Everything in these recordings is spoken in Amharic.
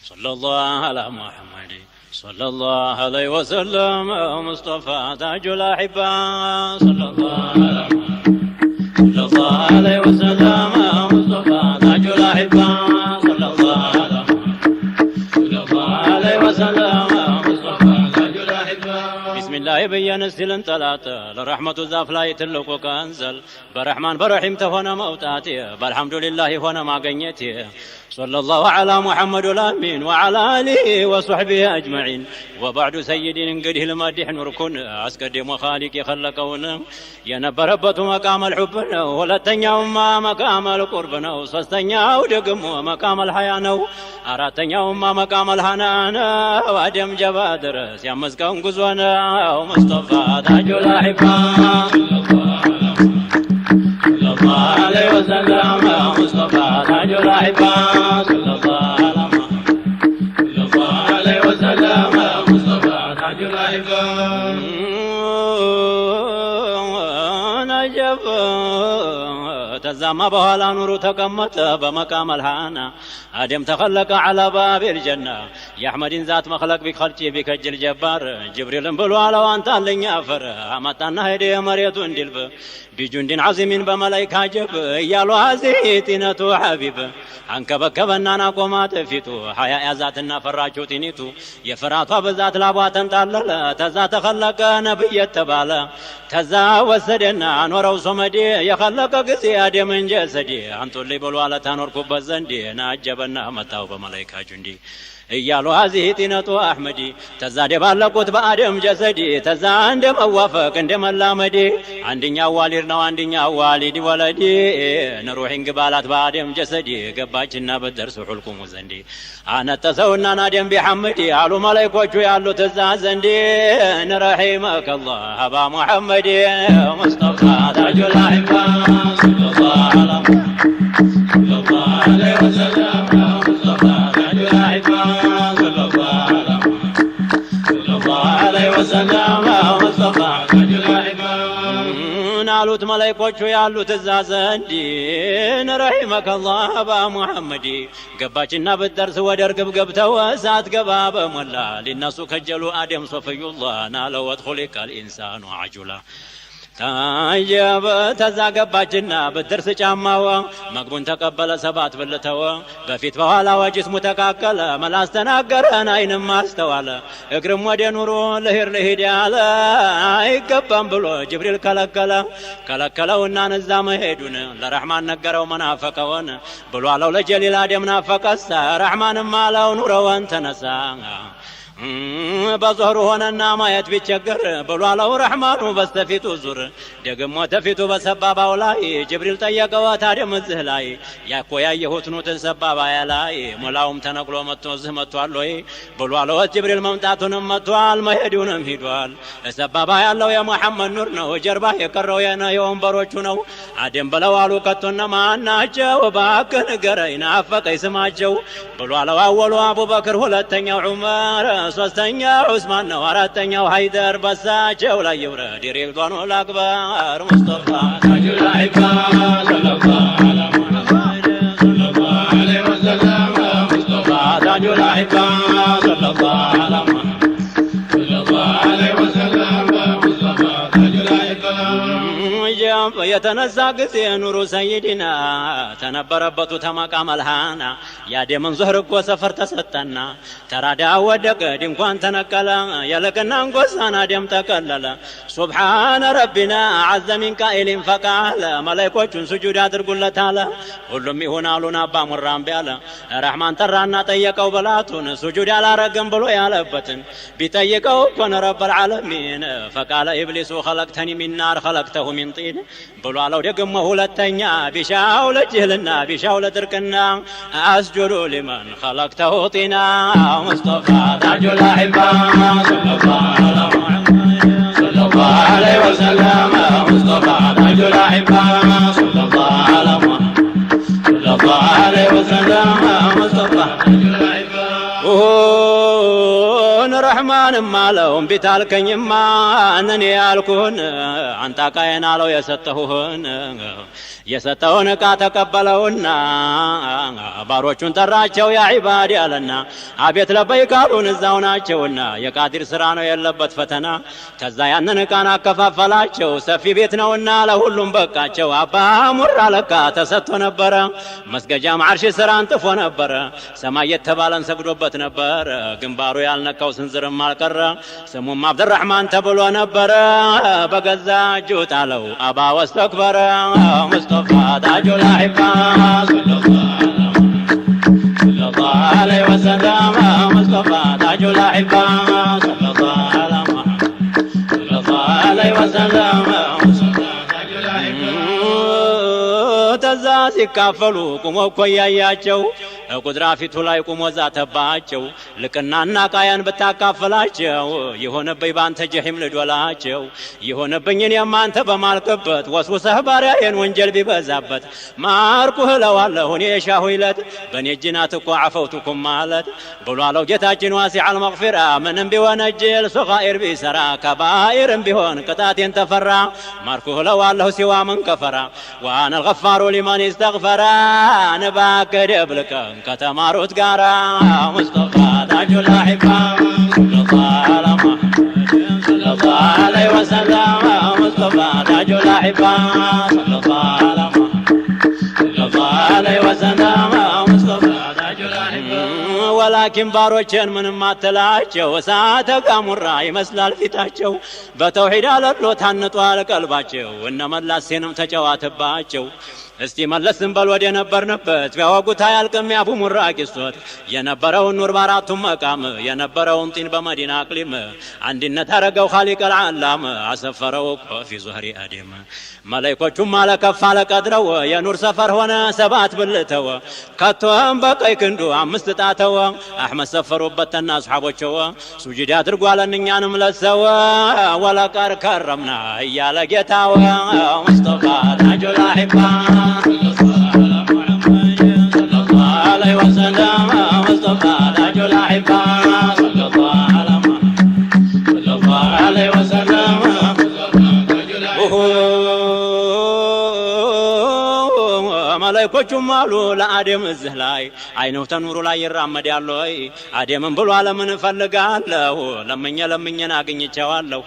صلى الله على محمد صلى الله عليه وسلم مصطفى تاج الأحبة صلى الله على محمد صلى الله عليه وسلم مصطفى تاج الأحبة صلى الله على محمد صلى الله عليه وسلم مصطفى تاج الأحبة بسم الله بين السلن طلعت لرحمة الزاف لا يتلقوا كنزل برحمن برحيم تهونا موتاتي بالحمد لله هونا ما قنيتي صلى الله على محمد الأمين وعلى آله وصحبه أجمعين وبعد سيدين انقده المادح نركن أسكدم وخالق يخلقون ينبربت مقام الحبنا ولتنياهم مقام القربنا وصستنياو دقم مقام الحيانا أراتنياهم مقام الحنانا وادم جبادر سيامسكم قزوانا ومصطفى تاج الأحبة صلى الله عليه وسلم مصطفى تاج الأحبة صلى الله عليه وسلم مصطفى تاج الأحبة نجف تزام بهلا نور تقمت بمقام الهانا آدم تخلق على باب الجنة يا أحمد ذات مخلق بخلقي بكج الجبار جبريل بلو على وانت اللي يافر أمتنا هدي مريت دلب بجند عظيم بملائكة جب يالو هزيتنا تو حبيب عنك بكبنا نقومات فيتو حياء ذاتنا فراجو تنيتو يفراتوا بذات لابواتن تالل تزا تخلق نبي التبالا تزا وسدنا نورو صمدي يخلق قسي آدم من جسدي انتو اللي بلو على تنور كوب زندي نعجبنا متاو بملائكة جندي እያሉ ሀዚቲነቱ አህመዲ ተዛ ደባለቁት በአደም ጀሰዲ ተዛ እንደመዋፈቅ እንደመላመዲ አንደኛው ዋሊድ ነው አንደኛው ዋሊድ ወለዲ ነሩሂን ግባላት በአደም ጀሰዲ ገባችና በደርሱ ሁልቁሙ ዘንዲ አነተሰውና ናደም ቢሐመዲ አሉ መላእክቶቹ ያሉ ተዛ ዘንዲ ነረሂመከ አላህ አባ ሙሐመድ ሙስጠፋ ታጁል አህባ ሰለላሁ ዐለይሂ ወሰለም ናሉት መላእክቶቹ ያሉት እዛ ዘንድ ረሂመከ አላህ አባ ሙሐመድ ገባችና ብትደርስ ወደ እርግብ ገብተው እሳት ገባ በሞላ ሊነሱ ከጀሉ አደም ሶፍዩላህ ናለው ወድኹሊቀል ኢንሳኑ አጁላ ታጀበ ተዛ ገባችና ብትደርስ ጫማዋ መግቡን ተቀበለ ሰባት ብልተው በፊት በኋላ ወጅስሙ ተካከለ መላስ ተናገረን አይንም አስተዋለ እግርም ወደ ኑሮ ለሂድ ያለ አይገባም ብሎ ጅብሪል ከለከለውና ነዛ መሄዱን ለረሕማን ነገረው መናፈቀውን ብሎ አለው ለጀሊል አደም ናፈቀሳ ረሕማንም አለው ኑረወን ተነሳ በዞሩ ሆነና ማየት ቢቸገር ብሎ አለው ረሕማኑ በስተፊቱ ዙር ደግሞ ተፊቱ በሰባባው ላይ ጅብሪል ጠየቀው አደም እዚህ ላይ ያኮ ያየሁት ነው ተሰባባያ ላይ ሞላውም ተነቅሎ መጥቶ እዚህ መጥቷል ወይ ብሎ አለው ጅብሪል መምጣቱንም መጥቷል መሄዱንም ሂዷል ሰባባ ያለው የሙሐመድ ኑር ነው ጀርባ የቀረው የወንበሮቹ ነው አደም ብለው አሉ ከቶና ማናቸው እባክህ ንገረኝ ናፈቀኝ ስማቸው ብሎ አለው አወሉ አቡበክር ሁለተኛው ዑመር ሶስተኛው ዑስማን ነው አራተኛው ሃይደር በሳቸው ላይ ይውረድ ሪድዋኑ አክበር ሙስጠፋ ታጁል አህባ ሰለላሁ ዐለይሂ ወሰለም ሙስጠፋ ታጁል አህባ ሰለላሁ ዐለይሂ ወሰለም ሙስጠፋ ታጁል አህባ የተነሳ ጊዜ ኑሩ ሰይድና ተነበረበቱ ተመቃም አልሃና ያደምን ዙህር እኮ ሰፈር ተሰጠና ተራዳ ወደቀ ድንኳን ተነቀለ የለቅና እንጎሳን አደም ተቀለለ ሱብሓነ ረቢና አዘ ሚን ቃኢሊን ፈቃለ መላእክቶቹን ስጁድ አድርጉለታለ ሁሉም ይሆናሉን አባ ሙራም ቢያለ ረሕማን ጠራና ጠየቀው በላቱን ስጁድ አላረግም ብሎ ያለበትን ቢጠይቀው ኮነ ረበል ዓለሚን ፈቃለ ኢብሊሱ ኸለቅተኒ ሚን ናር ኸለቅተሁ ሚን ጢን ብሎ አለው ደግሞ ሁለተኛ ቢሻው ለጅህልና ቢሻው ለድርቅና አስጁዱ ሊመን ኸለቅተሁ ጢና ሙስጠፋ ታጁል አህባ ሰለላሁ ዐለይሂ ወሰለም ሙስጠፋ ታጁል አህባ ሰለላሁ ዐለይሂ ወሰለም ሙስጠፋ ታጁል አህባ الرحمن مالهم بتالكنيما أنني يالكون أنت كاين على يستهون يستهون كاتقبلون باروچون تراچو يا عبادي علنا አቤት ለበይካሉን እዛው ናቸውና የቃዲር ስራ ነው ያለበት ፈተና ከዛ ያንን ካና አከፋፈላቸው ሰፊ ቤት ነውና ለሁሉም በቃቸው አባ ሙራ ለካ ተሰጥቶ ነበር መስገጃ ማርሽ ስራን ጥፎ ነበር ሰማይ የተባለን ሰግዶበት ነበር ግንባሩ ያልነካው ስንዝርም አልቀረ ስሙም አብዱራህማን ተብሎ ነበር በገዛ እጁ ጣለው አባ ወስተክበረ ሙስጠፋ ታጁል አሂባ عليه وسلم مصطفى تاج الأحبة صلى الله على محمد صلى الله عليه وسلم مصطفى تاج الأحبة تزاز كافلو كمو كوياياچو ቁድራ ፊቱ ላይ ቆሞ ዛተባቸው ልቅናና ቃያን በታካፈላቸው የሆነብኝ ባንተ ጀሂም ልዶላቸው የሆነብኝን የማንተ በማልከበት ወስወሰህ ባሪያዬን ወንጀል ቢበዛበት ማርኩህ ለዋለሁ እኔ ሻሁይለት በኔ ጅናት እኮ አፈውቱኩም ማለት ብሏለው ጌታችን ዋሲዐል መግፊራ ምንም ቢወነጅል ሶጋኢር ቢሰራ ከባኢርም ቢሆን ቅጣቴን ተፈራ ማርኩህ ለዋለሁ ሲዋ ምን ከፈራ ዋና الغفار لمن استغفر نباك دبلك ከተማሩት ጋራ ሙስጠፋ ታጁል አሂባ ሰለላሁ ዐላ ሙሐመድ ሰለላሁ ዐለይሂ ወሰለም ሙስጠፋ ታጁል አሂባ ሰለላሁ ዐላ ሙሐመድ ሰለላሁ ዐለይሂ ወሰለም ሙስጠፋ ታጁል አሂባ ወላኪን ባሮችን ምንም አትላቸው እሳተ ገሞራ ይመስላል ፊታቸው በተውሂድ አለሎ ታንጧል ቀልባቸው እነመላሴንም ተጨዋተባቸው እስቲ መለስን በል ወደ ነበርንበት ቢያወጉት አያልቅም ያፉ ሙራ ቂሶት የነበረውን ኑር ባራቱም መቃም የነበረውን ጢን በመዲና አቅሊም አንድነት አረገው ኻሊቅ العالم አሰፈረው ፊ ዙህሪ አደም መላእክቶቹም አለከፍ አለቀድረው የኑር ሰፈር ሆነ ሰባት ብልተው ከቶም በቀይ ክንዱ አምስት ጣተው አህመድ ሰፈሩበትና አስሐቦቸው ሱጁድ አድርጓለን እኛንም ለሰው ወለቀር ከረምና እያለ ጌታው ሙስጠፋ ታጁል አሂባ عليه وسلم مصطفى تاج الأحبة صلى الله على محمد صلى الله عليه وسلم تاج الأحبة ملائكوቹም አሉ ለአደም እዚህ ላይ አይነው ተኑሩ ላይ ይራመዳል ወይ አደምን ብሎ ዓለምን ፈልጋለሁ ለምኘን አግኝቼዋለሁ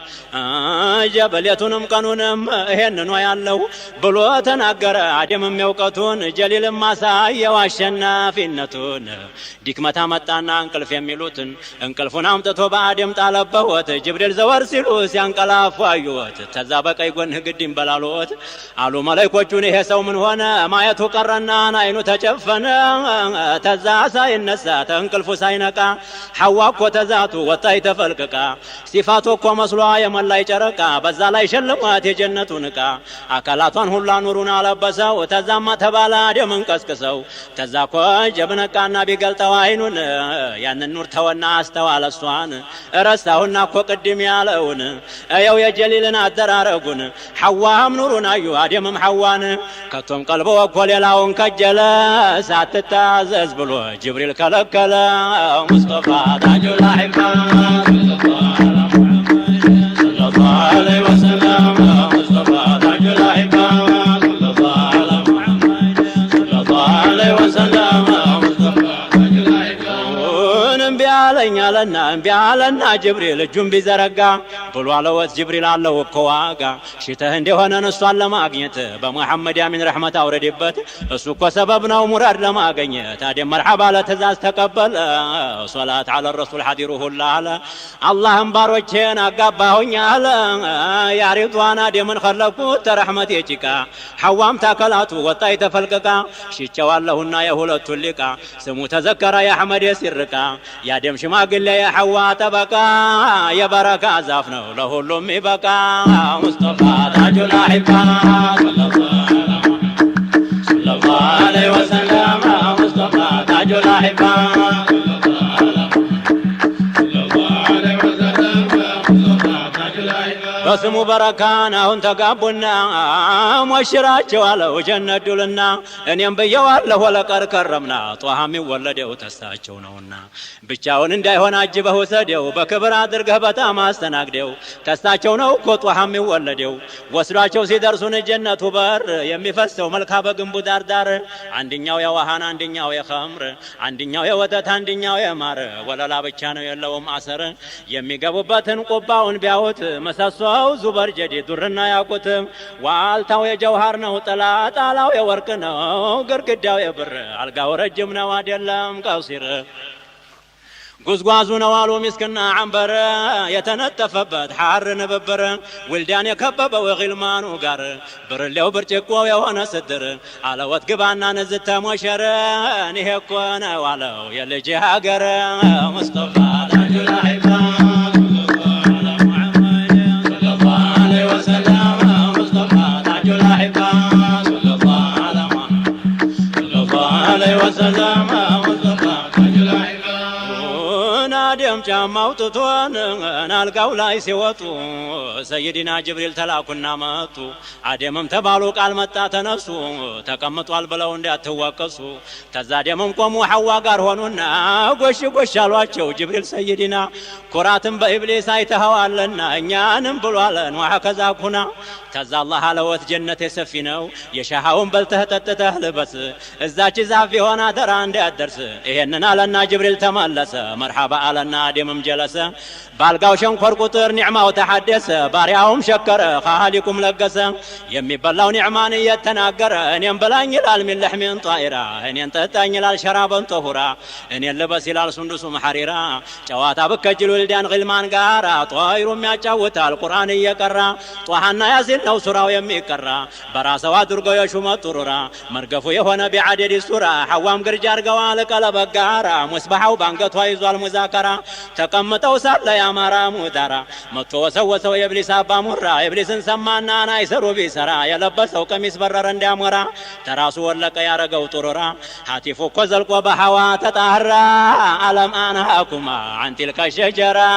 ጀበለቱንም ቀኑንም ይሄንን ነው ያለው ብሎ ተናገረ አደምም ያውቀቱን ጀሊልም ማሳየው አሸናፊነቱን ዲክመታ መጣና እንቅልፍ የሚሉትን እንቅልፉን አምጥቶ በአደም ጣለበት ጅብሪል ዘወር ሲሉ ሲያንቀላፉ አዩት ተዛ በቀይ ጎንህ ግድም በላሎት አሉ መላእክቶቹን ይሄ ሰው ምን ሆነ ማየቱ ቀረና አይኑ ተጨፈነ ተዛ ሳይነሳ ተንቅልፉ ሳይነቃ ሐዋ እኮ ተዛቱ ወጣይ ተፈልቅቃ ሲፋቱ እኮ መስሏ የመላይ ጨረቃ በዛ ላይ ሸልሟት የጀነቱን ዕቃ አካላቷን ሁላ ኑሩን አለበሰው ተዛማ ተባለ አደምን ቀስቅሰው ተዛ እኮ ጀብነቃና ቢገልጠው አይኑን ያንን ኑር ተወና አስተዋለ እሷን ረሳውና እኮ ቅድም ያለውን እየው የጀሊልን አደራረጉን ሐዋም ኑሩን አዩ አደምም ሐዋን ከቶም ቀልቦ እኮ ሌላውን ከጀለ ሳትታዘዝ ብሎ ጅብሪል ከለከለ ሙስጠፋ ታጁል አሂባ ሰለላሁ ዐለይሂ ወሰለም ሙስጠፋ ታጁል አሂባ ሰለላሁ ዐለይሂ ወሰለም ሙስጠፋ ታጁል አሂባ እምቢ አለና ጅብሪል እጁን ቢዘረጋ ብሎ አለወት ጅብሪል አለው እኮ ዋጋ ሽተህ እንደሆነ እሷን ለማግኘት በመሐመድ ያሚን ረህመት አውረድበት እሱ እኮ ሰበብ ነው ሙራድ ለማግኘት አደም መርሐባ ለትእዛዝ ተቀበለ ሶላት አለ ረሱል ሐዲሩሁ አለ አላህም ባሮቼን አጋባሁኝ አለ ያ ሪድዋን አደምን ኸለቁት ተረህመት የጭቃ ሐዋም ታከላቱ ወጣይ ተፈልቀቃ ሽቸዋለሁና የሁለቱ ሊቃ ስሙ ተዘከረ የአህመድ የሲርቃ ያደም ሽማግሌ የሐዋ ጠበቃ የበረካ ዛፍ ነው ለሁሉም ይበቃ ሙስጠፋ ታጁል አሂባ ሰለላሁ ዐለይሂ ወሰለም ሙስጠፋ ታጁል አሂባ በስሙ በረካን አሁን ተጋቡና ሞሽራቸው አለው ጀነት ዱልና እኔም ብየዋለሁ ወለቀር ከረምና ጧሃ የሚወለደው ተስታቸው ነውና ብቻውን እንዳይሆን አጅበህ ውሰደው በክብር አድርገህ በጣም አስተናግደው ተስታቸው ነው እኮ ጧሃ የሚወለደው ወስዷቸው ሲደርሱን ጀነቱ በር የሚፈሰው መልካ በግንቡ ዳርዳር አንደኛው የውሃን አንደኛው የኸምር አንደኛው የወተት አንደኛው የማር ወለላ ብቻ ነው የለውም አሰር የሚገቡበትን ቁባውን ቢያዩት መሰሶው ዙበር ጀዲ ዱርና ያቁት ዋልታው የጀውሃር ነው ጣላው የወርቅ ነው ግርግዳው የብር አልጋው ረጅም ነው አይደለም ቀሲር ጉዝጓዙ ነው አሉ ምስክና አንበር የተነጠፈበት ሐር ንብብር ወልዳን የከበበው የግልማኑ ጋር ብርሌው ብርጭቆው የሆነ ስድር አለወት ግባና ነዝተ ሞሸረ እኔ እኮ ነው አለው የልጅ ሀገር ሙስጠፋ ታጁል አህባ ጫማው ጥቶን አልጋው ላይ ሲወጡ ሰይድና ጅብሪል ተላኩና መጡ አደምም ተባሉ ቃል መጣ ተነሱ ተቀምጧል ብለው እንዳትወቀሱ ተዛ አደምም ቆሙ ሐዋ ጋር ሆኑና ጎሽ ጎሽ አሏቸው ጅብሪል ሰይድና ኩራትን በኢብሊስ አይተኸዋልና እኛንም ብሏለን ወሐከዛ ኩና ተዛ አላህ አለወት ጀነት የሰፊ ነው የሻሃውን በልተህ ጠጥተህ ልበስ እዛች ዛፍ የሆነ ተራ እንዳያደርስ ይሄንን አለና ጅብሪል ተመለሰ መርሐባ አለና አደምም ጀለሰ ባልጋው ሸንኮር ቁጥር ኒዕማው ተሐደሰ ባሪያውም ሸከረ ኻሊቁም ለገሰ የሚበላው ኒዕማን እየተናገረ እኔም ብላኝ ይላል ሚን ለሕሚን ጣኢራ እኔን ጠጣኝ ይላል ሸራበን ጠሁራ እኔን ልበስ ይላል ሱንዱሱም ሐሪራ ጨዋታ ብከጅሉ ልዳን ግልማን ጋራ ጧይሩም ያጫውታል ቁርአን እየቀራ ጧሃና ያሲን ነው ሱራው የሚቀራ በራሰው አድርገው የሹመት ጥሩራ መርገፉ የሆነ ቢዓደድ ሱራ ሐዋም ግርጃ አርገዋል ቀለበት ጋራ ሙስባሐው ባንገቷ ይዟል ሙዛከራ ተቀምጠው ሳለ ያማራ ሙዳራ መጥቶ ወሰወሰው የኢብሊስ አባ ሙራ ኢብሊስን ሰማና ናይሰሩ ቢሰራ የለበሰው ቀሚስ በረረ እንዳሞራ ተራሱ ወለቀ ያረገው ጥሩራ ሀቲፉ እኮ ዘልቆ በሐዋ ተጣራ አለም አናኩማ عن تلك الشجرة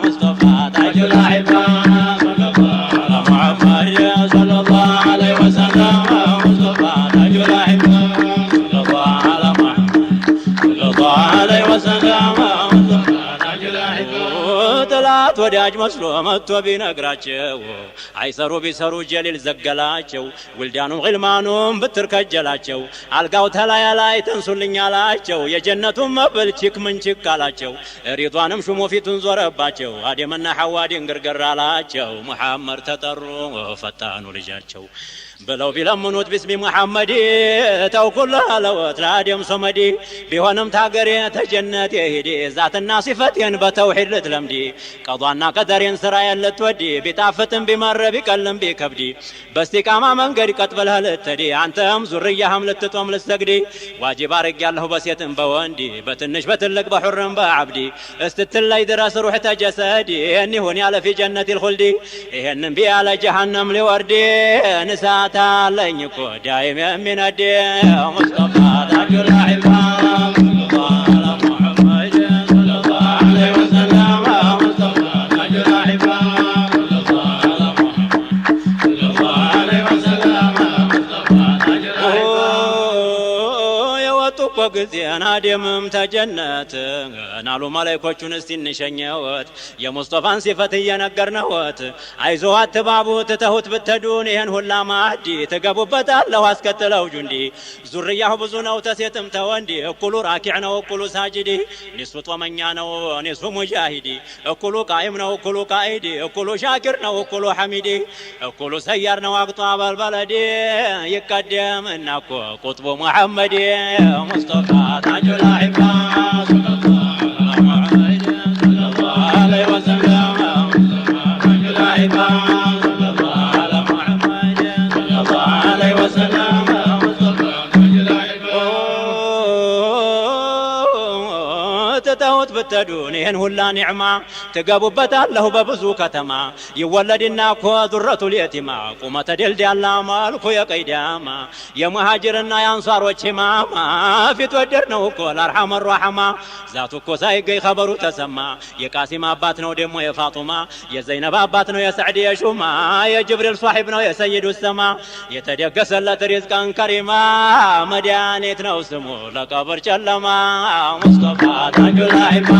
مصطفى تاج الأحبة محمد صلى الله عليه وسلم مصطفى تاج الأحبة صلى الله على محمد صلى الله عليه وسلم ጥላት ወዳጅ መስሎ መጥቶ ቢነግራቸው አይሰሩ ቢሰሩ ጀሊል ዘገላቸው ውልዳኑም ግልማኑም ብትርከጀላቸው አልጋው ተላያ ላይ ተንሱልኝ አላቸው የጀነቱን መብል ቺክ ምን ቺክ አላቸው ሪዷንም ሹሙ ፊቱን ዞረባቸው አደምና ሐዋ ድንግርግር አላቸው ሙሐመድ ተጠሩ ፈጣኑ ልጃቸው بلو بلمنوت باسم محمد توكل هلوت لادم صمدي بيهونم تاقري تجنت يهدي ذات الناصفتين بتوحيد لتلمدي قضانا قدرين سرايا لتودي بتعفتن بمر بكلم بكبدي باستقامة من قد قتبلها لتدي عنتهم زريهم لتتوم لستقدي واجب ارق الله بسيتن بواندي بتنش بتلق بحرم بعبدي استتلا يدرس روح تجسدي اني هوني على في جنة الخلدي اهنن بي على جهنم لوردي نسات تعالين يكو دايم من الدين مصطفى تاج الأحبة صلى الله على محمد صلى الله عليه وسلم مصطفى تاج الأحبة صلى الله على محمد صلى الله عليه وسلم مصطفى تاج الأحبة وقزين آدمم تجنت نالو ملايكوچون استين شنيوت يا مصطفى صفته ينقرنوت عايزو اتبابو تتهوت بتدون ይሄን ሁላ ማዲ ተገቡበት አላህ አስከተለው ጁንዲ ዙርያሁ ብዙ ነው ተሴትም ተወንዲ እኩሉ ራኪዕ ነው እኩሉ ሳጅዲ ንሱ ጦመኛ ነው ንሱ ሙጃሂዲ እኩሉ ቃይም ነው እኩሉ ቃኢዲ እኩሉ ሻኪር ነው እኩሉ ሐሚዲ እኩሉ ሰያር ነው አቅጧ በልበለዲ ይቀደም እናኮ ቁጥቡ ሙሐመድ مصطفى تاج الأحبة صلى الله على محمد صلى الله عليه وسلم مصطفى تاج الأحبة صلى الله على محمد صلى الله عليه وسلم مصطفى تاج الأحبة ትተውት ብትዱን ይህን ሁላ ኒዕማ ትገቡበታለሁ በብዙ ከተማ ይወለድና እኮ ዙረቱል የቲማ ቁመተ ድልድያላ መልኩ የቀይዳማ የሙሃጅርና የአንሷሮች ኢማማ ፊት ወደድ ነው እኮ ለአርሐመ ራሕማ ዛቱ እኮ ሳይገኝ ኸበሩ ተሰማ የቃሲም አባት ነው ደግሞ የፋጡማ የዘይነብ አባት ነው የሰዕድ የሹማ የጅብሪል ሷሒብ ነው የሰይዱ ሰማ የተደገሰለት ሪዝቀን ከሪማ መድኃኒት ነው ስሙ ለቀብር ጨለማ ሙስጠፋ ታጁል አኢማ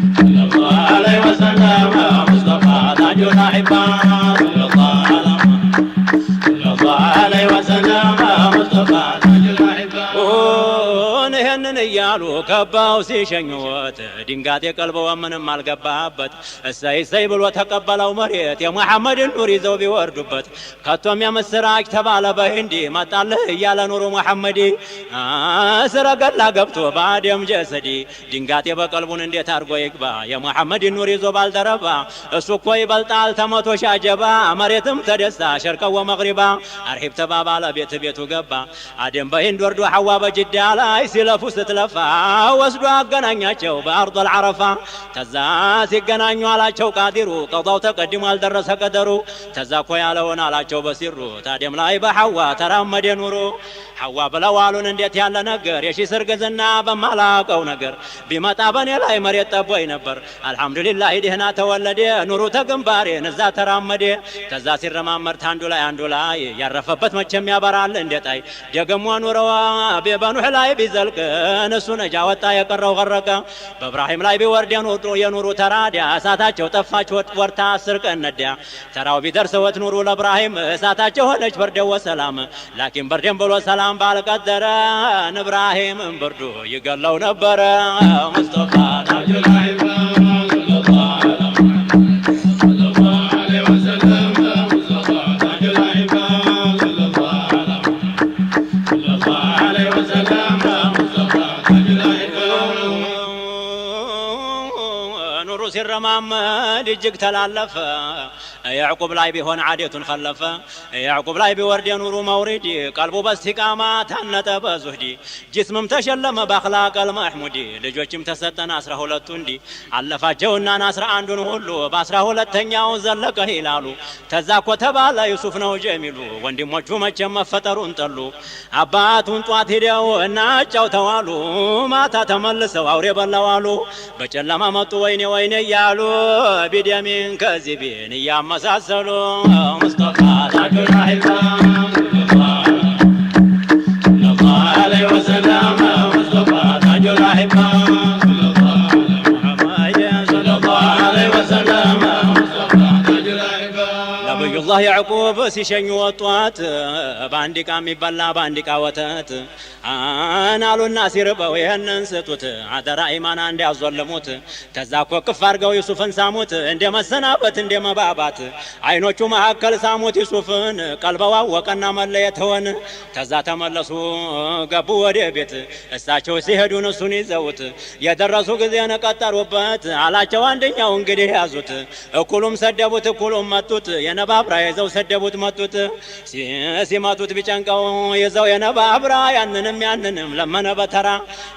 ሰለላሁ ዐለይሂ ወሰለም ሙስጠፋ ታጁል አኢማ ሰለላሁ ዐለይሂ ወሰለም ሙስጠፋ ታጁል አኢማ ይህንን እያሉ ከባው ሲሸኙት ድንጋጤ ቀልበው ምንም አልገባበት እሰይ እሰይ ብሎ ተቀበለው መሬት የሙሐመድን ኑር ይዘው ቢወርዱበት ከቶም የምስራች ተባለ በህንዲ መጣልህ እያለ ኑሩ ሙሐመዲ ሰረገላ ገብቶ በአደም ጀሰዲ ድንጋጤ በቀልቡን እንዴት አድርጎ ይግባ የሙሐመድን ኑር ይዞ ባልደረባ እሱ እኮ ይበልጣል ተመቶ ሻጀባ መሬትም ተደስታ ሸርቀው ወመግሪባ አርሂብ ተባባለ ቤት ቤቱ ገባ አደም በህንድ ወርዶ ሐዋ በጅዳ ላይ ሲለፉ ስትለፋ ወስዶ አገናኛቸው በአርض العረፋ ተዛ ሲገናኙ አላቸው ቃዲሩ ቀዳው ተቀድሞ አልደረሰ ቀደሩ ተዛ እኮ ያለውን አላቸው በሲሩ ታዲያም ላይ በሐዋ ተራመደ ኑሩ ሐዋ ብለዋሉን እንዴት ያለ ነገር የሺ ስርግዝና በማላቀው ነገር ቢመጣ በኔ ላይ መሬት ጠቦይ ነበር አልহামዱሊላህ ደህና ተወለደ ኑሩ ተግንባሬ ነዛ ተራመደ ተዛ ሲረማመር አንዱ ላይ ያረፈበት መቼም ያበራል እንደጣይ ደግሞ ኑረዋ በኑህ ላይ ቢዘልቅ እነሱ ነጃ ወጣ የቀረው ገረቀ በእብራሂም ላይ ቢወርድ የኑሩ ተራዲያ እሳታቸው ጠፋች ወርታ 10 ቀን ነዲያ ተራው ቢደርሰው ኑሩ ለእብራሂም እሳታቸው ሆነች በርደው ሰላም ላኪን በርደም ብሎ ሰላም ባልቀደረ እብራሂም ብርዱ ይገለው ነበር ሙስጠፋ ታጁል አኢማ ሲረማመድ እጅግ ተላለፈ ያዕቁብ ላይ ቢሆን ዓደቱን ኸለፈ ያዕቁብ ላይ ቢወርድ የኑሩ መውሪድ ቀልቡ በስቲቃማ ታነጠ በዙህዲ ጅስምም ተሸለመ በአኽላቀል መሕሙዲ ልጆችም ተሰጠን 12 እንዲ አለፋቸውና 11ዱን ሁሉ በ12ኛው ዘለቀ ይላሉ ተዛ እኮ ተባለ ዩሱፍ ነው ጀሚሉ ወንድሞቹ መቼም መፈጠሩን ጠሉ አባቱን ጧት ሄደው እናጫው ተዋሉ ማታ ተመልሰው አውሬ በላዋሉ በጨለማ መጡ ወይኔ እያሉ ቢደሚን ከዚቢን እያመሳሰሉ ሙስጠፋ ታጁል አኢማ ሰለላሁ ዐለይሂ ወሰለም ሙስጠፋ ታጁል አኢማ ሰለላሁ ዐለይሂ ወሰለም ሙስጠፋ ታጁል አኢማ ነብዩላህ ያዕቁብ ሲሸኙ ወጧት በአንድ ዕቃ የሚበላ በአንድ ዕቃ ወተት አናሉና ሲርበው ይህንን ስጡት አደራ ኢማና እንዲያዞልሙት ተዛ እኮ ቅፍ አድርገው ዩሱፍን ሳሙት እንደ መሰናበት እንደ መባባት አይኖቹ መካከል ሳሙት ዩሱፍን ቀልበዋ ወቀና መለየት ሆነ ተዛ ተመለሱ ገቡ ወደ ቤት እሳቸው ሲሄዱን እሱን ይዘውት የደረሱ ጊዜ ነቀጠሩበት አላቸው አንደኛው እንግዲህ ያዙት እኩሉም ሰደቡት እኩሉም መጡት የነባብራ ይዘው ሰደቡት መጡት ሲመቱት ቢጨንቀው ይዘው የነባብራ ያንንም ለመነ በተራ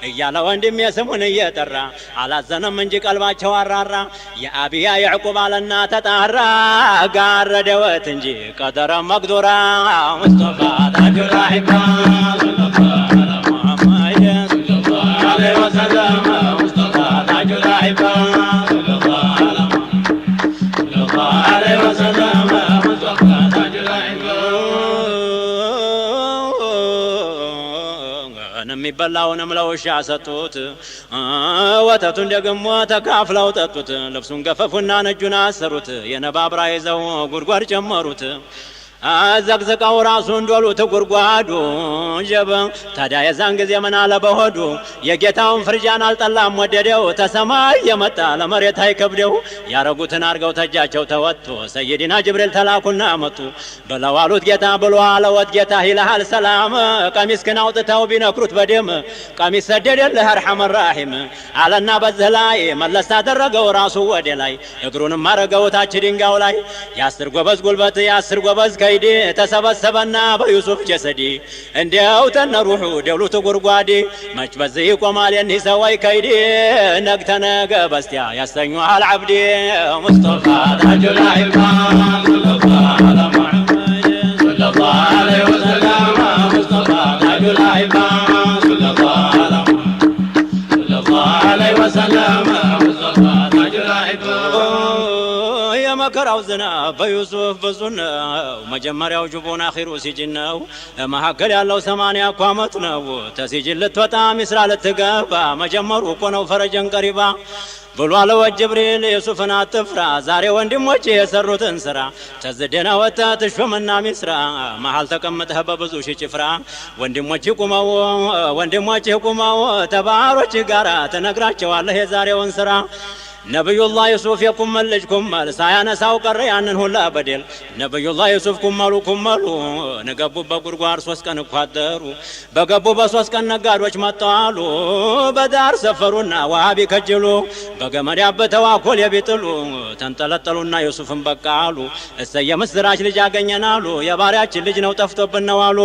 እያለ ወንድም የስሙን እየጠራ አላዘነም እንጂ ቀልባቸው አራራ የአብያ ያዕቁብ አለና ተጣራ ጋረደወት እንጂ ቀደረ መቅዱራ ሙስጠፋ ታጁል አኢማ ሰለላሁ ዐለይሂ ወሰለም ሙስጠፋ ታጁል አኢማ ሰለላሁ ዐለይሂ ወሰለም ሙስጠፋ ታጁል አኢማ የሚበላውንም ለውሻ ሰጡት ወተቱን ደግሞ ተካፍለው ጠጡት ልብሱን ገፈፉና ነጁን አሰሩት የነባብራ ይዘው ጉድጓድ ጨመሩት አዘቅዘቀው ራሱን ዶሉት ጉድጓዱ ጀበ ታዲያ የዛን ጊዜ ምን አለ በሆዱ የጌታውን ፍርጃን አልጠላም ወደደው ተሰማይ የመጣ ለመሬት አይከብደው ያረጉትን አርገው ተጃቸው ተወጡ ሰይድና ጅብሪል ተላኩና መጡ በለዋሉት ጌታ ብሎ አለወት ጌታ ይልሃል ሰላም ቀሚስክን አውጥተው ቢነክሩት በደም ቀሚስ ሰደደልህ አርሐመ ራሒም አለና በዚህ ላይ መለስ አደረገው ራሱ ወደ ላይ እግሩንም አረገው ታች ድንጋው ላይ የአስር ጎበዝ ጉልበት የአስር ጎበዝ ከይዲ ተሰበሰበና በዩሱፍ ጀሰዲ እንዲያው ተነሩሑ ደብሉ ተጎርጓዲ መች በዚህ ይቆማል የኒህ ሰዋይ ከይዲ ነግተ ነገ በስቲያ ያሰኙሃል ዓብዲ ሙስጠፋ ታጁል አኢማ ሰለላሁ ዐለይሂ ወሰለም ሙስጠፋ ታጁል አኢማ ሰለላሁ ዐለይሂ ወሰለም ሙስጠፋ ታጁል አኢማ የመከራው ዝናብ በዩሱፍ ብዙ ነው መጀመሪያው ጅቡን አኺሩ ሲጅን ነው መካከል ያለው 80 እኮ ዓመት ነው ተሲጅን ልትወጣ ሚስራ ልትገባ መጀመሩ እኮ ነው ፈረጀን ቀሪባ ብሎ አለው ጅብሪል ዩሱፍን አትፍራ ዛሬ ወንድሞች የሰሩትን ስራ ተዝደና ወጥተህ ትሾምና ሚስራ መሃል ተቀምጠህ በብዙ ሺህ ጭፍራ ወንድሞች ቁመው ተባሮች ጋራ ትነግራቸዋለህ የዛሬውን ስራ ነብዩላህ ዩሱፍ የኩመል ልጅ ኩመል ሳያነሳው ቀረ ያንን ሁላ በደል ነብዩላህ ዩሱፍ ኩመሉ ነገቡበት ጉድጓድ 3 ቀን እኳደሩ በገቡ በ3 ቀን ነጋዶች መጣሉ በዳር ሰፈሩና ዋሃቢ ከጅሉ በገመድ ያበተው አኮል የቢጥሉ ተንጠለጠሉና ዩሱፍን በቃሉ እሰየ ምስራች ልጅ አገኘናሉ የባሪያችን ልጅ ነው ጠፍቶብን ነው አሉ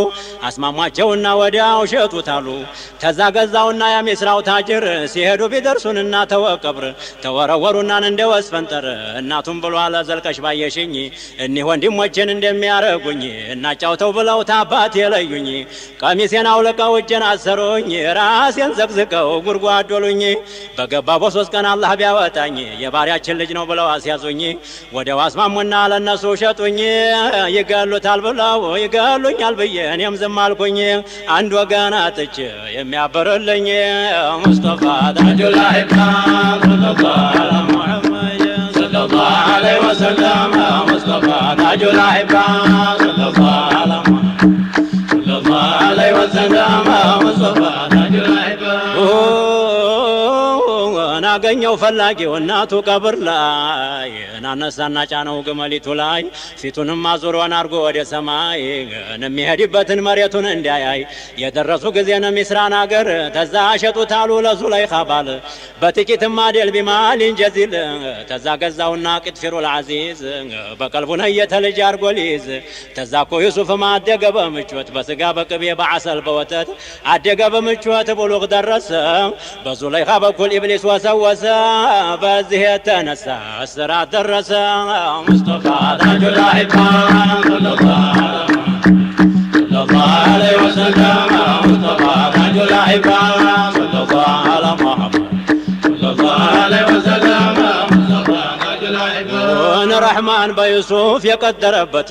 አስማሟቸውና ወዲያው ሸጡታሉ ተዛ ገዛውና የሚስራው ታጅር ሲሄዱ ቢደርሱንና ተወቀብር ወሩና እንደ ወስፈንጠር እናቱም ብሎ አለ ዘልቀሽ ባየሽኝ እኒህ ወንድሞችን እንደሚያረጉኝ እናጫውተው ብለው ታባት የለዩኝ ቀሚሴን አውልቀው እጄን አሰሩኝ ራሴን ዘቅዝቀው ጉድጓድ ዶሉኝ በገባ በ3 ቀን አላህ ቢያወጣኝ የባሪያችን ልጅ ነው ብለው አስያዙኝ ወዲያው አስማሙና ለነሱ ሸጡኝ ይገሉታል ብለው ይገሉኛል ብዬ እኔም ዝም አልኩኝ አንድ ወገን አጥቼ የሚያበርልኝ ሙስጠፋ ታጁል አኢማ محمد صلى الله عليه وسلم مصطفى تاج الأحبة صلى الله عليه وسلم مصطفى تاج الأحبة አገኘው ፈላጊው እናቱ ቀብር ላይ እናነሳና ጫነው ግመሊቱ ላይ ፊቱንም አዙሮን አርጎ ወደ ሰማይ የሚሄድበትን መሬቱን እንዲያይ የደረሱ ጊዜ ነው ሚስራን አገር ተዛ ሸጡታሉ ለዙለይኻ ባል በጥቂትም አደል ቢማል እንጀዚል ተዛ ገዛውና ቅጥፊሩል አዚዝ በቀልቡ ነየተ ልጅ አርጎ ሊይዝ ተዛ እኮ ዩሱፍ አደገ በምቾት በስጋ በቅቤ በዓሰል በወተት አደገ በምቾት ብሉግ ደረሰ በዙለይኻ በኩል ኢብሊስ ወሰወሰ በዚህ የተነሳ እስራት ደረሰ ሙስጠፋ ታጁል አኢማ ሰለላሁ ዐለይሂ ወሰለም ሙስጠፋ ታጁል አኢማ ሰለላሁ ዐለይሂ ወሰለም ሙስጠፋ ታጁል አኢማ ረሕማን በዩሱፍ የቀደረበት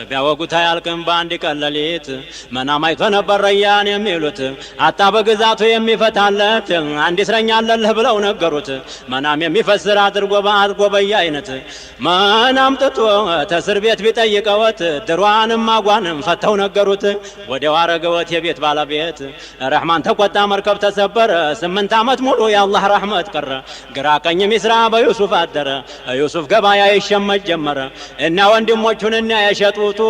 ቢያወጉት አያልቅም በአንድ ቀን ሌሊት መናም አይቶ ነበር ረያን የሚሉት አጣ በግዛቱ የሚፈታለት አንድ እስረኛ አለልህ ብለው ነገሩት መናም የሚፈስር አድርጎ በየአይነት መናም ጥቶ ተስር ቤት ቢጠይቀወት ድሯንም አጓንም ፈተው ነገሩት ወዲያው አረገወት የቤት ባለቤት ረሕማን ተቆጣ መርከብ ተሰበረ 8 ዓመት ሙሉ የአላህ ረሕመት ቀረ ግራ ቀኝ ሚስራ በዩሱፍ አደረ ዩሱፍ ገባያ ይሸመት ጀመረ እና ወንድሞቹን እና የሸጡቱ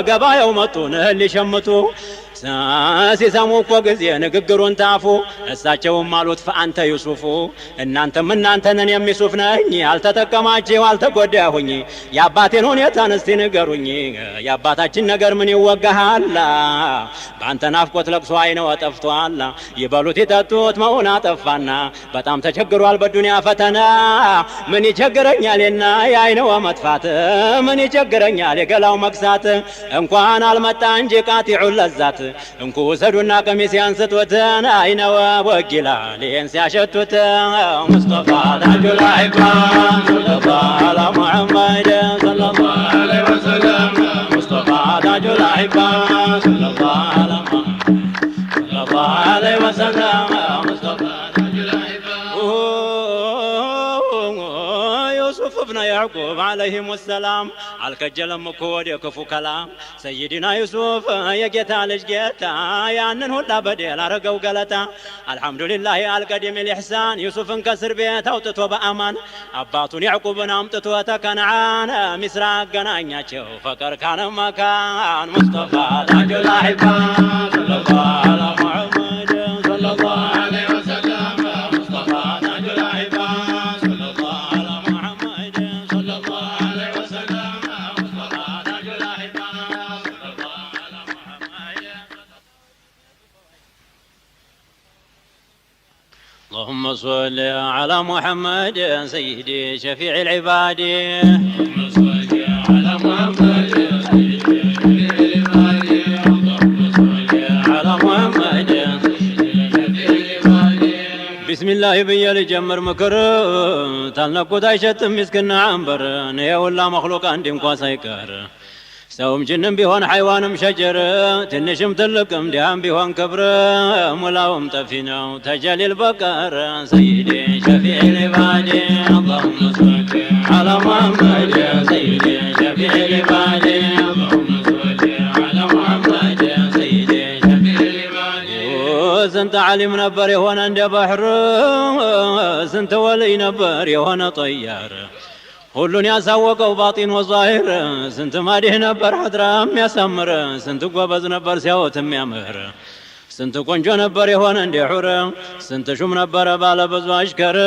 ገባያው መጡን ሊሸምቱ ሲሰሙ እኮ ጊዜ ንግግሩን ታፉ እሳቸውም አሉት ፈአንተ ዩሱፉ እናንተም እናንተንን የሚሱፍ ነኝ አልተጠቀማችሁ አልተጎዳሁኝ የአባቴን ሁኔታን እስቲ ንገሩኝ የአባታችን ነገር ምን ይወጋሃል በአንተ ናፍቆት ለቅሶ አይነው ጠፍቷል ይበሉት ይጠጡት መሆን አጠፋና በጣም ተቸግሯል በዱንያ ፈተና ምን ይቸግረኛልና የአይነው መጥፋት ምን ይቸግረኛል የገላው መክሳት እንኳን አልመጣ እንጂ ቃጢዑ ለዛት እንኩ ወሰዱና ቀሚሴን ስጡትን አይነው ወጊላ ሊን ሲያሸቱት ሙስጠፋ ታጁል አኢማ ሰለላሁ ዐላ ሙሐመድ ሰለላሁ ዐለይሂ ወሰለም ሙስጠፋ ታጁል አኢማ ሰለላሁ ዐለይሂ ወሰለም ሙስጠፋ ታጁል አኢማ ዩሱፍ ብነ ያዕቁብ ዐለይሂም ወሰላም አልከጀለም እኮ ወደ ክፉ ከላም ሰይድና ዩሱፍ የጌታ ልጅ ጌታ ያንን ሁላ በደል አረገው ገለታ አልሐምዱሊላህ አልቀዲም ልኢሕሳን ዩሱፍን ከእስር ቤት አውጥቶ በአማን አባቱን ያዕቁብን አምጥቶ ተከነዓን ሚስራ አገናኛቸው ፈቀር ካነ መካን ሙስጠፋ ታጁል አኢማ ሰለላሁ ዐላ ሙሐመድ ሰለላሁ ዐለይሂ ወሰለም ሙስጠፋ ታጁል አኢማ اللهم صل على محمد سيدي شفيع العباد اللهم صل على محمد سيدي شفيع العباد اللهم صل على محمد سيدي شفيع العباد بسم الله بيا لجمر مكر تالنقوت አይሸትም ምስክና አንበር ነውላ መخلوق አንድም ኳስ አይቀር ሰውም ጅንም ቢሆን حيوانም ሸጀር ትንሽም ትልቅም ዲያም ቢሆን ክብር ሙላውም ጠፊ ነው ተጀሊል በቀር سيدي شفيع العباد اللهم صل على محمد سيدي شفيع العباد اللهم صل على محمد سيدي شفيع العباد ስንት ዓሊም ነበር የሆነ እንደ ባህር ስንት ወልይ ነበር የሆነ ጠያር ሁሉን ያሳወቀው ባጢን ወዛሂር ስንት ማዲህ ነበር ሐድራ የሚያሳምር ስንት ጎበዝ ነበር ሲያወት የሚያምር ስንት ቆንጆ ነበር የሆነ እንደ ሑር ስንት ሹም ነበር ባለ ብዙ አሽከር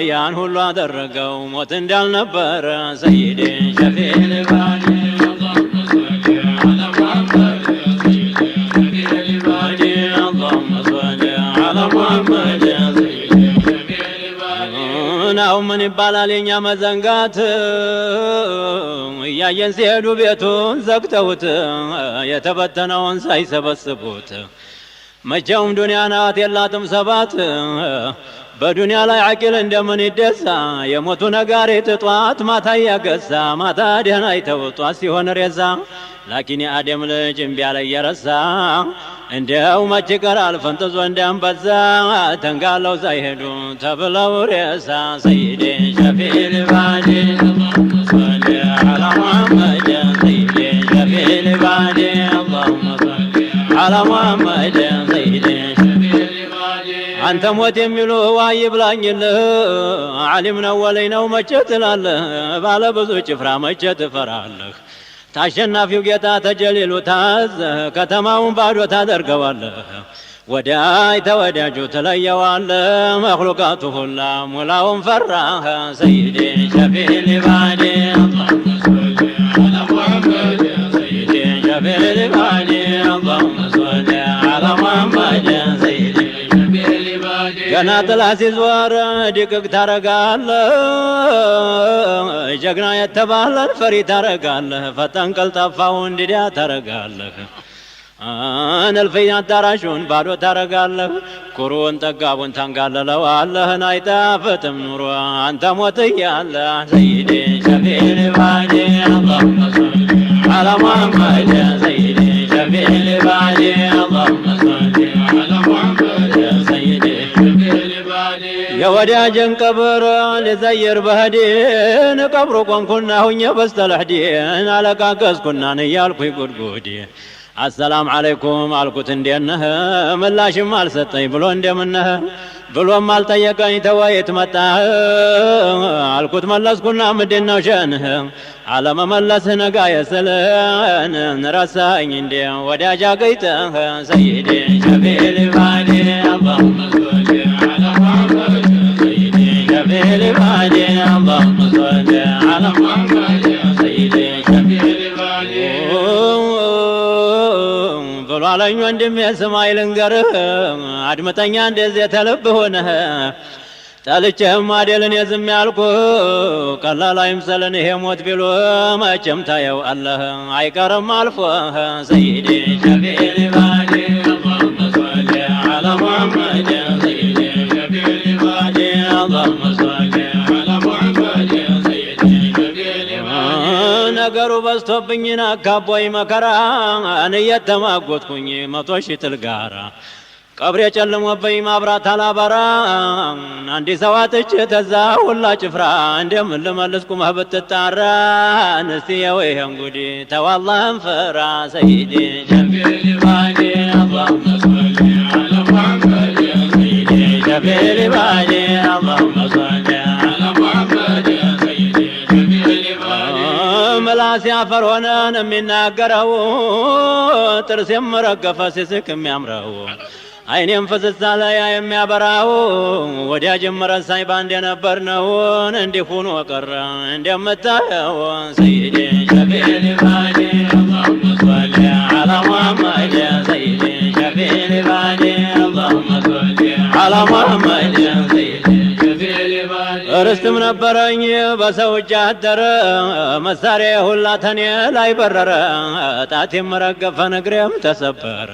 ያን ሁሉ አደረገው ሞት እንዳልነበር سيدي شفيع العباد اللهم صل على محمد سيدي شفيع العباد اللهم صل على محمد سيدي شفيع العباد ናው ምን ይባላል የኛ መዘንጋት ያየን ሲሄዱ ቤቱን ዘግተውት የተበተነውን ሳይሰበስቡት መቼውም ዱንያ ናት የላትም ሰባት በዱንያ ላይ አቂል እንደምን ይደሳ የሞቱ ነጋሪት ጧት ማታ ያገሳ ማታ ደህና ይተውጧት ሲሆን ሬሳ ላኪን የአደም ልጅ እምቢ ያለ የረሳ እንደው መች ቀራል ፈንጥዞ እንዳንበዛ ተንጋለው ሳይሄዱ ተብለው ሬሳ سيدي شفيع العباد اللهم صل على محمد سيدي شفيع العباد اللهم صل على محمد سيدي شفيع العباد አንተ ሞት የሚሉ ዋይ ብላኝልህ ዓሊም ነው ወለይ ነው መቼ ትላለህ ባለ ብዙ ጭፍራ መቼ ትፈራለህ ታሸናፊው ጌታ ተጀሊሉ ታዝ ከተማውን ባዶ ታደርገዋለህ ወዳይ ተወዳጁ ትለየዋለህ መخلوقات ሁላ ሙላውን ፈራህ سيدي شفيع العباد اللهم صل على محمد سيدي شفيع العباد اللهم صل على محمد سيدي شفيع العباد ገና ጥላ ሲዞር ድቅቅ ታረጋለህ ጀግና የተባለን ፈሪ ታረጋለህ ፈጣን ቀልጣፋውን ዲዳ ታረጋለህ አነልፈይ አዳራሹን ባዶ ታረጋለህ ኩሩን ጠጋቡን ታንጋለለዋለህ አይጣፍጥም ኑሮ አንተ ሞት እያለህ سيدي شفيع العباد اللهم صل على محمد سيدي شفيع العباد اللهم صل على محمد سيدي شفيع العباد የወዳጅን ቀብር ለዘይር በህዲን ቀብሩ ቆንኩና ሁኜ በስተለህዲን አለቃቀስኩና ያልኩኝ ጉድጉድ አሰላም አለይኩም አልኩት እንደነህ ምላሽም አልሰጠኝ ብሎ እንደምነህ ብሎም አልጠየቀኝ ተወይት መጣ አልኩት መለስኩና ምንድነው ሸንህ አለመመለስህ ነጋ የሰለን ረሳኝ እንደ ወዳጃ ገይተህ سيدي شفيع العباد اللهم صل على محمد سيدي شفيع العباد اللهم صل على محمد سيدي شفيع العباد ብሏለኝ ወንድሜ ስማይ ልንገርህ አድምጠኛ እንደዚህ ተልብ ሆነህ ጠልቼህም አይደልን የዝም ያልኩ ቀላል አይምሰልን ይሄ ሞት ቢሉ መቼም ታየው አለህ አይቀርም አልፎ سيدي شفيع العباد اللهم صل على محمد سيدي شفيع العباد اللهم صل على محمد سيدي شفيع العباد ነገሩ በዝቶብኝና ካቦይ መከራ እየተማጎትኩኝ መቶ ሺህ ትልጋራ ቀብሬ ጨልሞብኝ ማብራት አላበራ አንዲ ሰዋትች ተዛ ሁላ ጭፍራ እንደምን ልመልስ ቁመህ ብትጣራ እስቲ የወይህን ጉዲ ተዋላህን ፍራ سيدي شفيع العباد اللهم صل على محمد سيدي شفيع العباد اللهم صل على محمد سيدي شفيع العباد ምላስ ያፈር ሆነን የሚናገረው ጥርስ የምረገፈ ሲስቅ የሚያምረው አይኔም ፍስሳ ላይ የሚያበራው ወዲያጅም ረሳኝ ባንድ የነበርነውን እንዲህ ሆኖ ቀረ እንደምታየው سيدي شفيع العباد اللهم صل على محمد سيدي شفيع العباد اللهم صل على محمد ርስትም ነበረኝ በሰው እጅ አደረ መሳሪያ ሁላ ተኔ ላይ በረረ ጣቴም ረገፈ እግሬም ተሰበረ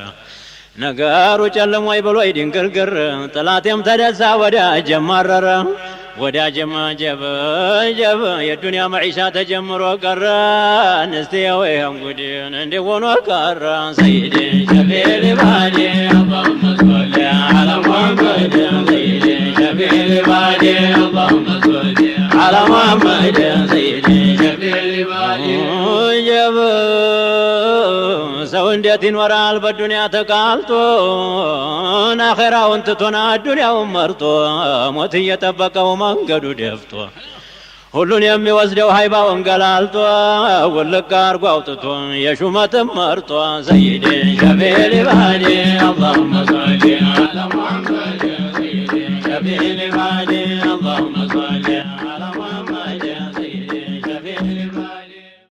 ነገሩ ጨለሞይ ብሎ ይድንግርግር ጥላቴም ተደሳ ወዳጅ ማረረ ወዳጅም ጀበ ጀበ የዱንያ መዒሻ ተጀምሮ ቀረ እስቲ ወይም ጉድን እንዲሆኖ ቀረ ሰይድ ሸፊዕ ባዲ اللهم صل على محمد سيد شفيع العباد اللهم صل على محمد سيد شفيع العباد ሰው እንዴት ይኖራል በዱንያ ተቃልጦ አኺራውን ትቶና ዱንያውን መርጦ ሞት እየጠበቀው መንገዱ ደፍቶ ሁሉን የሚወስደው ሃይባውን ገላልጦ ወልቅ አርጎ አውጥቶ የሹመትም መርጦ ሰይድ ሸፊዕ العباد اللهم صل على محمد سيد شفيع العباد اللهم صل على